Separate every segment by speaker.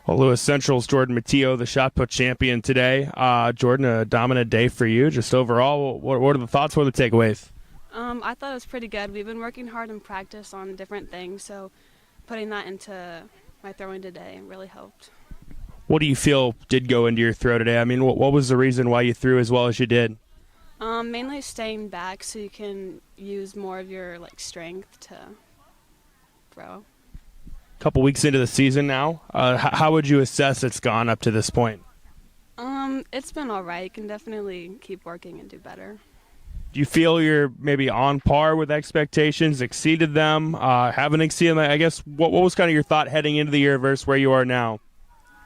Speaker 1: Well, Lewis Central's Jordan Matteo, the shot put champion today. Jordan, a dominant day for you. Just overall, what are the thoughts? What are the takeaways?
Speaker 2: I thought it was pretty good. We've been working hard in practice on different things, so putting that into my throwing today really helped.
Speaker 1: What do you feel did go into your throw today? I mean, what was the reason why you threw as well as you did?
Speaker 2: Mainly staying back so you can use more of your strength to throw.
Speaker 1: Couple weeks into the season now, how would you assess it's gone up to this point?
Speaker 2: It's been all right. You can definitely keep working and do better.
Speaker 1: Do you feel you're maybe on par with expectations, exceeded them, haven't exceeded them? I guess what was kind of your thought heading into the year versus where you are now?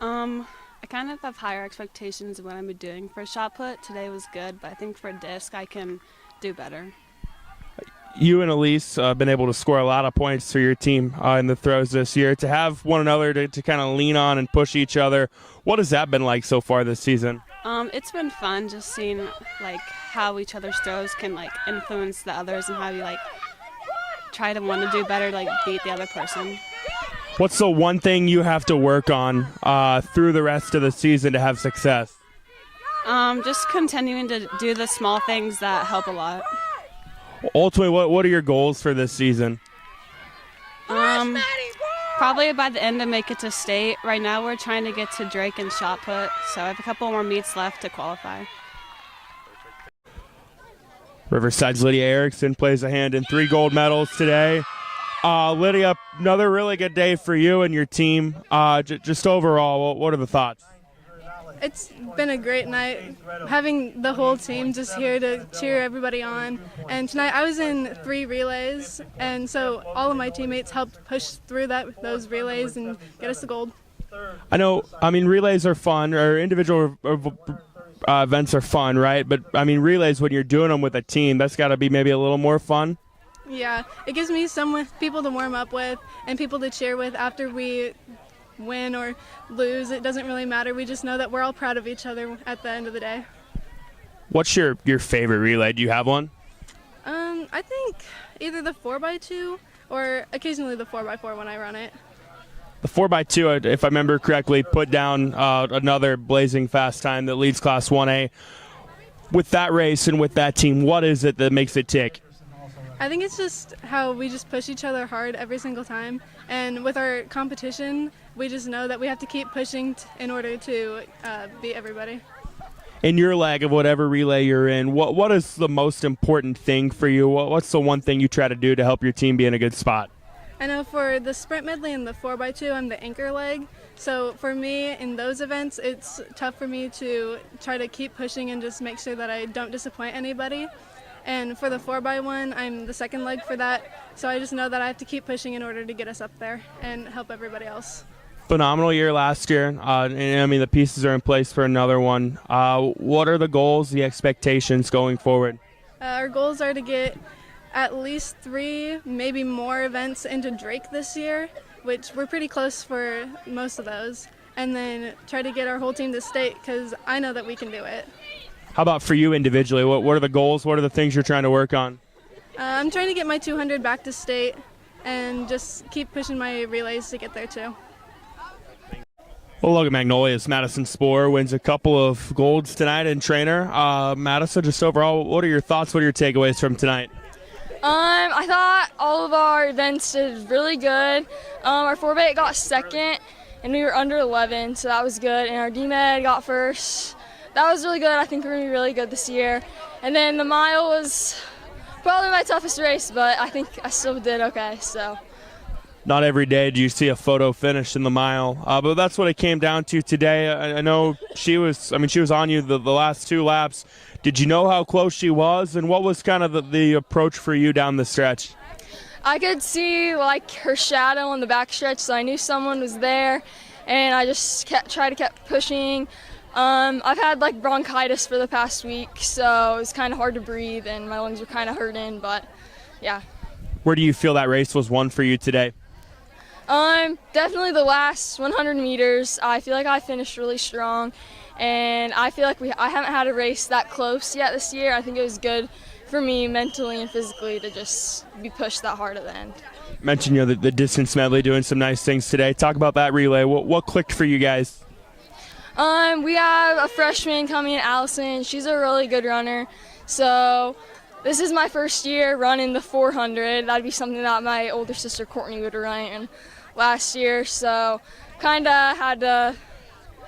Speaker 2: I kind of have higher expectations of what I'm doing for a shot put. Today was good, but I think for a disc I can do better.
Speaker 1: You and Elise have been able to score a lot of points for your team in the throws this year. To have one another to kind of lean on and push each other, what has that been like so far this season?
Speaker 2: It's been fun just seeing how each other's throws can influence the others and how you try to want to do better, beat the other person.
Speaker 1: What's the one thing you have to work on through the rest of the season to have success?
Speaker 2: Just continuing to do the small things that help a lot.
Speaker 1: Ultimately, what are your goals for this season?
Speaker 2: Probably by the end to make it to state. Right now we're trying to get to Drake and shot put, so I have a couple more meets left to qualify.
Speaker 1: Riverside's Lydia Erickson plays a hand in 3 gold medals today. Lydia, another really good day for you and your team. Just overall, what are the thoughts?
Speaker 3: It's been a great night, having the whole team just here to cheer everybody on. And tonight I was in 3 relays, and so all of my teammates helped push through those relays and get us the gold.
Speaker 1: Relays are fun, or individual events are fun, right? But, relays, when you're doing them with a team, that's got to be maybe a little more fun.
Speaker 3: Yeah, it gives me some people to warm up with and people to cheer with after we win or lose. It doesn't really matter. We just know that we're all proud of each other at the end of the day.
Speaker 1: What's your favorite relay? Do you have one?
Speaker 3: I think either the 4x2 or occasionally the 4x4 when I run it.
Speaker 1: The 4x2, if I remember correctly, put down another blazing fast time that leads Class 1A. With that race and with that team, what is it that makes it tick?
Speaker 3: I think it's just how we just push each other hard every single time. And with our competition, we just know that we have to keep pushing in order to beat everybody.
Speaker 1: In your leg of whatever relay you're in, what is the most important thing for you? What's the one thing you try to do to help your team be in a good spot?
Speaker 3: I know for the sprint medley and the 4x2, I'm the anchor leg. So for me, in those events, it's tough for me to try to keep pushing and just make sure that I don't disappoint anybody. And for the 4x1, I'm the second leg for that. So I just know that I have to keep pushing in order to get us up there and help everybody else.
Speaker 1: Phenomenal year last year. The pieces are in place for another one. What are the goals, the expectations going forward?
Speaker 3: Our goals are to get at least 3, maybe more events into Drake this year, which we're pretty close for most of those. And then try to get our whole team to state because I know that we can do it.
Speaker 1: How about for you individually? What are the goals? What are the things you're trying to work on?
Speaker 3: I'm trying to get my 200 back to state and just keep pushing my relays to get there too.
Speaker 1: Well, Logan Magnolia's Madison Spohr wins a couple of golds tonight in Treynor. Madison, just overall, what are your thoughts? What are your takeaways from tonight?
Speaker 4: I thought all of our events did really good. Our 4x8 got second, and we were under 11, so that was good. And our D-Med got first. That was really good. I think we're going to be really good this year. And then the mile was probably my toughest race, but I think I still did okay. So.
Speaker 1: Not every day do you see a photo finish in the mile, but that's what it came down to today. I know she was on you the last 2 laps. Did you know how close she was, and what was kind of the approach for you down the stretch?
Speaker 4: I could see her shadow on the back stretch, so I knew someone was there, and I just tried to keep pushing. I've had bronchitis for the past week, so it was kind of hard to breathe, and my lungs were kind of hurting, but yeah.
Speaker 1: Where do you feel that race was won for you today?
Speaker 4: Definitely the last 100 meters. I feel like I finished really strong, and I feel like I haven't had a race that close yet this year. I think it was good for me mentally and physically to just be pushed that hard at the end.
Speaker 1: Mentioned the distance medley doing some nice things today. Talk about that relay. What clicked for you guys?
Speaker 4: We have a freshman coming in, Allison. She's a really good runner. So this is my first year running the 400. That'd be something that my older sister Courtney would run last year. So kind of had to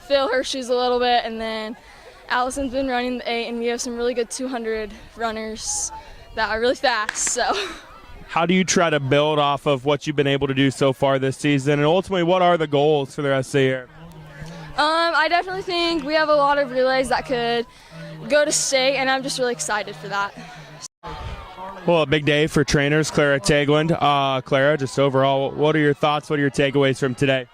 Speaker 4: fill her shoes a little bit. And then Allison's been running the 8, and we have some really good 200 runners that are really fast. So
Speaker 1: how do you try to build off of what you've been able to do so far this season? And ultimately, what are the goals for the rest of the year?
Speaker 4: I definitely think we have a lot of relays that could go to state, and I'm just really excited for that.
Speaker 1: Well, a big day for trainers, Clara Tagland. Clara, just overall, what are your thoughts? What are your takeaways from today?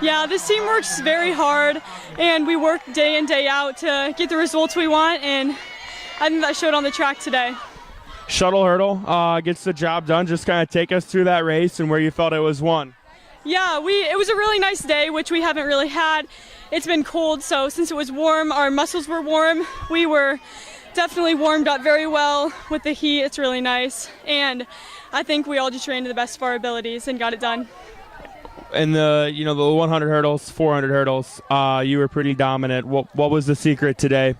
Speaker 5: Yeah, this team works very hard, and we work day in, day out to get the results we want, and I think that showed on the track today.
Speaker 1: Shuttle hurdle gets the job done. Just kind of take us through that race and where you felt it was won.
Speaker 5: Yeah, it was a really nice day, which we haven't really had. It's been cold, so since it was warm, our muscles were warm. We were definitely warmed up very well with the heat. It's really nice, and I think we all just trained to the best of our abilities and got it done.
Speaker 1: And the 100 hurdles, 400 hurdles, you were pretty dominant. What was the secret today?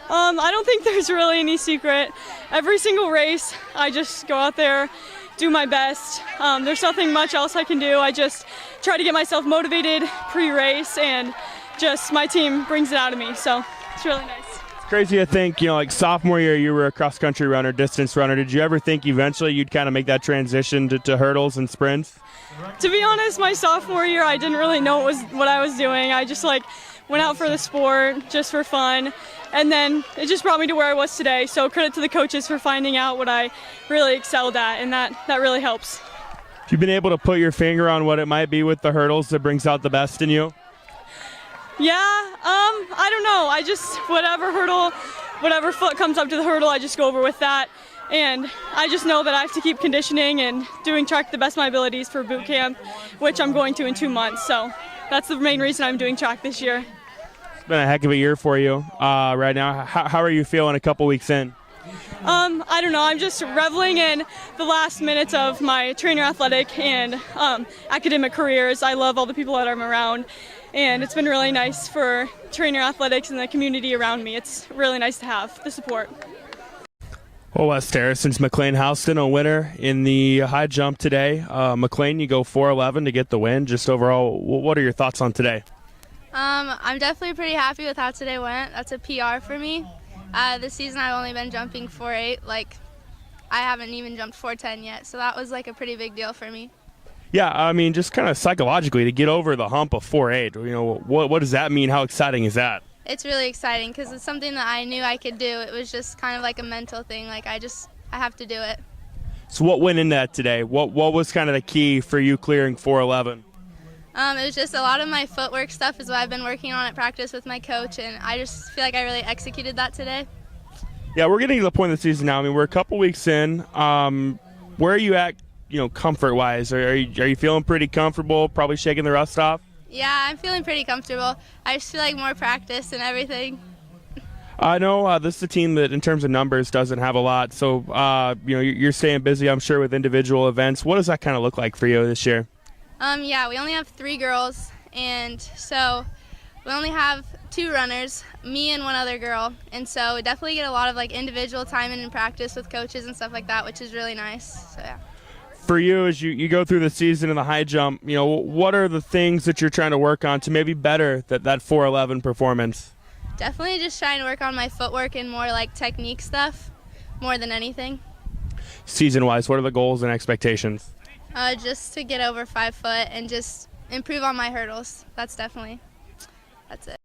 Speaker 5: I don't think there's really any secret. Every single race, I just go out there, do my best. There's nothing much else I can do. I just try to get myself motivated pre-race, and just my team brings it out of me, so it's really nice.
Speaker 1: It's crazy to think, like sophomore year you were a cross-country runner, distance runner. Did you ever think eventually you'd kind of make that transition to hurdles and sprints?
Speaker 5: To be honest, my sophomore year I didn't really know what I was doing. I just went out for the sport, just for fun, and then it just brought me to where I was today. So credit to the coaches for finding out what I really excelled at, and that really helps.
Speaker 1: Have you been able to put your finger on what it might be with the hurdles that brings out the best in you?
Speaker 5: Yeah, I don't know. I just, whatever foot comes up to the hurdle, I just go over with that. And I just know that I have to keep conditioning and doing track to the best of my abilities for boot camp, which I'm going to in 2 months. So that's the main reason I'm doing track this year.
Speaker 1: It's been a heck of a year for you right now. How are you feeling a couple weeks in?
Speaker 5: I don't know. I'm just reveling in the last minutes of my trainer athletic and academic careers. I love all the people that I'm around, and it's been really nice for trainer athletics and the community around me. It's really nice to have the support.
Speaker 1: Well, West Harrison's McLean Houston, a winner in the high jump today. McLean, you go 4:11 to get the win. Just overall, what are your thoughts on today?
Speaker 6: I'm definitely pretty happy with how today went. That's a PR for me. This season I've only been jumping 4.8. I haven't even jumped 4.10 yet, so that was a pretty big deal for me.
Speaker 1: Yeah, I mean, just kind of psychologically to get over the hump of 4.8. What does that mean? How exciting is that?
Speaker 6: It's really exciting because it's something that I knew I could do. It was just kind of like a mental thing. I have to do it.
Speaker 1: So what went in that today? What was kind of the key for you clearing 4:11?
Speaker 6: It was just a lot of my footwork stuff is what I've been working on at practice with my coach, and I just feel like I really executed that today.
Speaker 1: Yeah, we're getting to the point of the season now. I mean, we're a couple weeks in. Where are you at, comfort-wise? Are you feeling pretty comfortable, probably shaking the rust off?
Speaker 6: Yeah, I'm feeling pretty comfortable. I just feel like more practice and everything.
Speaker 1: I know this is a team that, in terms of numbers, doesn't have a lot. So, you're staying busy, I'm sure, with individual events. What does that kind of look like for you this year?
Speaker 6: Yeah, we only have 3 girls, and so we only have 2 runners, me and 1 other girl, and so we definitely get a lot of individual time in practice with coaches and stuff like that, which is really nice. So yeah.
Speaker 1: For you, as you go through the season in the high jump, what are the things that you're trying to work on to maybe better that 4:11 performance?
Speaker 6: Definitely just trying to work on my footwork and more technique stuff more than anything.
Speaker 1: Season-wise, what are the goals and expectations?
Speaker 6: Just to get over 5 foot and just improve on my hurdles. That's it.